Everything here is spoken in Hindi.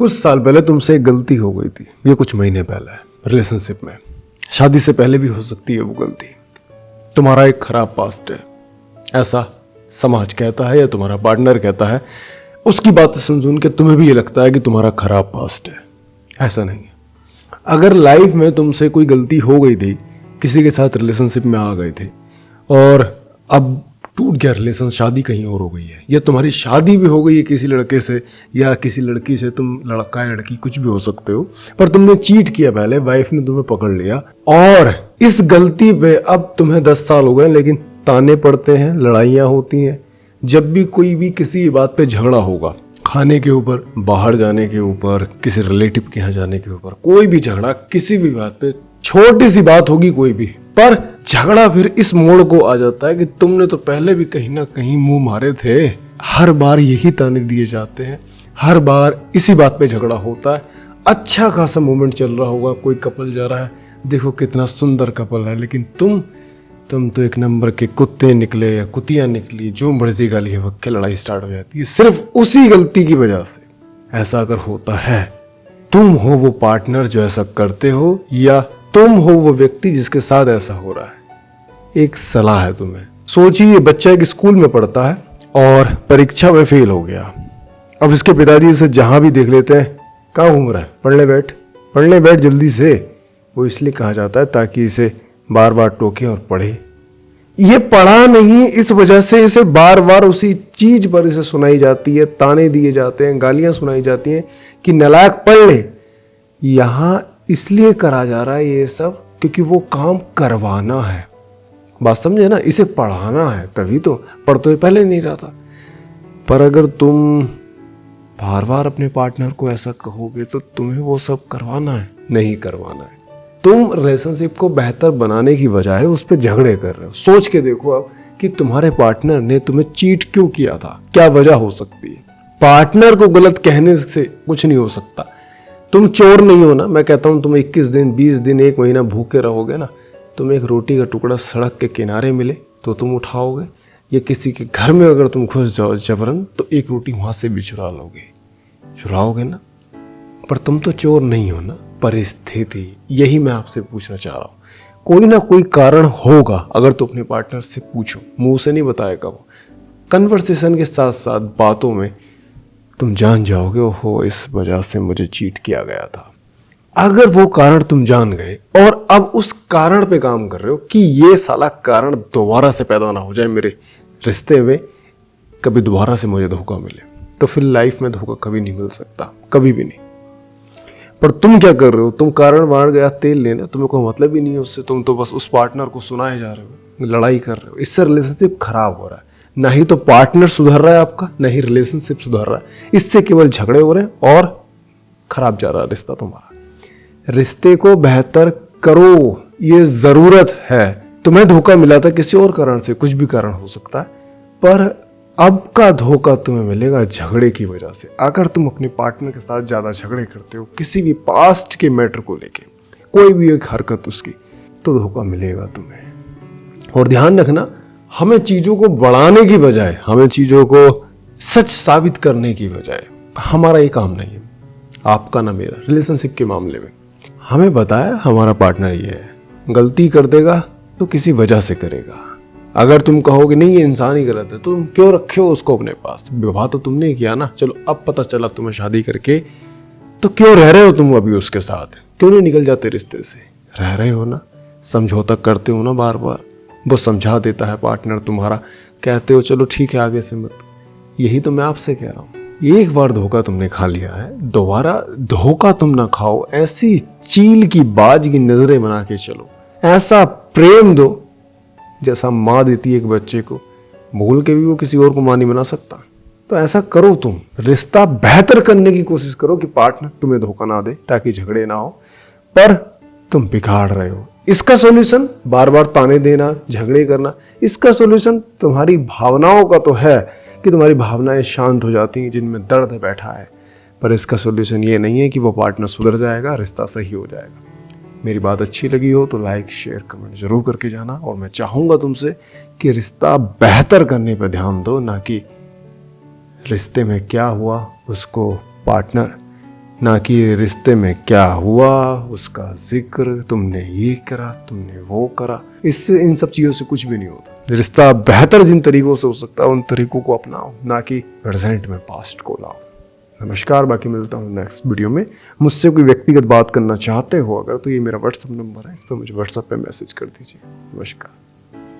कुछ साल पहले तुमसे एक गलती हो गई थी, ये कुछ महीने पहले रिलेशनशिप में, शादी से पहले भी हो सकती है वो गलती। तुम्हारा एक खराब पास्ट है, ऐसा समाज कहता है या तुम्हारा पार्टनर कहता है। उसकी बातें सुन के तुम्हें भी ये लगता है कि तुम्हारा खराब पास्ट है। ऐसा नहीं है। अगर लाइफ में तुमसे कोई गलती हो गई थी, किसी के साथ रिलेशनशिप में आ गए थे और अब टूट गया रिलेशन, शादी कहीं और हो गई है, या तुम्हारी शादी भी हो गई है किसी लड़के से या किसी लड़की से, तुम लड़का या लड़की कुछ भी हो सकते हो, पर तुमने चीट किया पहले, वाइफ ने तुम्हें पकड़ लिया और इस गलती पे अब तुम्हें 10 साल हो गए, लेकिन ताने पड़ते हैं, लड़ाइयाँ होती हैं। जब भी कोई भी किसी बात पे झगड़ा होगा, खाने के ऊपर, बाहर जाने के ऊपर, किसी रिलेटिव के यहाँ जाने के ऊपर, कोई भी झगड़ा किसी भी बात पे, छोटी सी बात होगी कोई भी, पर झगड़ा फिर इस मोड़ को आ जाता है कि तुमने तो पहले भी कहीं ना कहीं मुंह मारे थे। हर बार यही ताने दिए जाते हैं, हर बार इसी बात पे झगड़ा होता है। अच्छा खासा मोमेंट चल रहा होगा, कोई कपल जा रहा है, देखो कितना सुंदर कपल है, लेकिन तुम तो एक नंबर के कुत्ते निकले या कुतिया निकली, जो मर्जी गाली है वक्त लड़ाई स्टार्ट हो जाती है सिर्फ उसी गलती की वजह से। ऐसा अगर होता है, तुम हो वो पार्टनर जो ऐसा करते हो या तुम हो वो व्यक्ति जिसके साथ ऐसा हो रहा है, एक सलाह है तुम्हें। सोचिए, बच्चा एक स्कूल में पढ़ता है और परीक्षा में फेल हो गया। अब इसके पिताजी इसे जहां भी देख लेते हैं, कहाँ घूम रहा है, पढ़ने बैठ जल्दी से। वो इसलिए कहा जाता है ताकि इसे बार बार टोके और पढ़े। ये पढ़ा नहीं, इस वजह से इसे बार बार उसी चीज पर इसे सुनाई जाती है, ताने दिए जाते हैं, गालियां सुनाई जाती हैं कि नालायक पढ़ ले। यहां इसलिए करा जा रहा है ये सब क्योंकि वो काम करवाना है। बात समझे ना, इसे पढ़ाना है, तभी तो पढ़ तो ये पहले नहीं रहा था। पर अगर तुम बार बार अपने पार्टनर को ऐसा कहोगे तो तुम्हें वो सब करवाना है, नहीं करवाना है। तुम रिलेशनशिप को बेहतर बनाने की बजाय उस पर झगड़े कर रहे हो। सोच के देखो अब कि तुम्हारे पार्टनर ने तुम्हें चीट क्यों किया था, क्या वजह हो सकती है। पार्टनर को गलत कहने से कुछ नहीं हो सकता। तुम चोर नहीं हो ना। मैं कहता हूं तुम 21 दिन, 20 दिन, 1 महीना भूखे रहोगे ना, तुम एक रोटी का टुकड़ा सड़क के किनारे मिले तो तुम उठाओगे, या किसी के घर में अगर तुम घुस जाओ जबरन तो एक रोटी वहां से भी चुराओगे ना। पर तुम तो चोर नहीं हो ना। परिस्थिति, यही मैं आपसे पूछना चाह रहा हूं। कोई ना कोई कारण होगा, अगर तुम अपने पार्टनर से पूछो, मुंह से नहीं बताएगा वो, कन्वर्सेशन के साथ साथ बातों में तुम जान जाओगे, ओहो इस वजह से मुझे चीट किया गया था। अगर वो कारण तुम जान गए और अब उस कारण पे काम कर रहे हो कि ये साला कारण दोबारा से पैदा ना हो जाए मेरे रिश्ते में, कभी दोबारा से मुझे धोखा मिले, तो फिर लाइफ में धोखा कभी नहीं मिल सकता, कभी भी नहीं। पर तुम क्या कर रहे हो, तुम कारण बाहर गया तेल लेना, तुम्हें कोई मतलब ही नहीं है उससे, तुम तो बस उस पार्टनर को सुनाए जा रहे हो, लड़ाई कर रहे हो। इससे रिलेशनशिप खराब हो रहा है। ना ही तो पार्टनर सुधर रहा है आपका, ना ही रिलेशनशिप सुधर रहा है। इससे केवल झगड़े हो रहे हैं और खराब जा रहा है रिश्ता तुम्हारा। रिश्ते को बेहतर करो, ये जरूरत है। तुम्हें धोखा मिला था किसी और कारण से, कुछ भी कारण हो सकता है, पर अब का धोखा तुम्हें मिलेगा झगड़े की वजह से। अगर तुम अपने पार्टनर के साथ ज्यादा झगड़े करते हो किसी भी पास्ट के मैटर को लेके, कोई भी एक हरकत उसकी, तो धोखा मिलेगा तुम्हें। और ध्यान रखना, हमें चीजों को बढ़ाने की बजाय, हमें चीजों को सच साबित करने की बजाय, हमारा ये काम नहीं है, आपका ना मेरा, रिलेशनशिप के मामले में हमें बताया हमारा पार्टनर ये है, गलती कर देगा तो किसी वजह से करेगा। अगर तुम कहोगे नहीं ये इंसान ही गलत है, तुम क्यों रखे हो उसको अपने पास, विवाह तो तुमने किया ना। चलो अब पता चला तुम्हें शादी करके, तो क्यों रह रहे हो तुम अभी उसके साथ, क्यों नहीं निकल जाते रिश्ते से। रह रहे हो ना, समझौता करते हो ना बार बार, वो समझा देता है पार्टनर तुम्हारा, कहते हो चलो ठीक है आगे से मत। यही तो मैं आपसे कह रहा हूँ, एक बार धोखा तुमने खा लिया है, दोबारा धोखा तुम ना खाओ। ऐसी चील की बाज की नजरें बना के चलो, ऐसा प्रेम दो जैसा माँ देती है एक बच्चे को, भूल के भी वो किसी और को माँ नहीं बना सकता। तो ऐसा करो, तुम रिश्ता बेहतर करने की कोशिश करो कि पार्टनर तुम्हें धोखा ना दे, ताकि झगड़े ना हो, पर तुम बिगाड़ रहे हो। इसका सॉल्यूशन बार बार ताने देना, झगड़े करना, इसका सॉल्यूशन तुम्हारी भावनाओं का तो है कि तुम्हारी भावनाएं शांत हो जाती हैं जिनमें दर्द बैठा है, पर इसका सॉल्यूशन ये नहीं है कि वो पार्टनर सुधर जाएगा, रिश्ता सही हो जाएगा। मेरी बात अच्छी लगी हो तो लाइक, शेयर, कमेंट जरूर करके जाना। और मैं चाहूंगा तुमसे कि रिश्ता बेहतर करने पर ध्यान दो, ना कि रिश्ते में क्या हुआ उसको पार्टनर ना कि रिश्ते में क्या हुआ उसका जिक्र, तुमने ये करा तुमने वो करा। इससे इन सब चीज़ों से कुछ भी नहीं होता। रिश्ता बेहतर जिन तरीकों से हो सकता है उन तरीकों को अपनाओ, ना कि प्रेजेंट में पास्ट को लाओ। नमस्कार, बाकी मिलता हूँ नेक्स्ट वीडियो में। मुझसे कोई व्यक्तिगत बात करना चाहते हो अगर, तो ये मेरा व्हाट्सअप नंबर है, इस पर मुझे व्हाट्सअप पे मैसेज कर दीजिए। नमस्कार।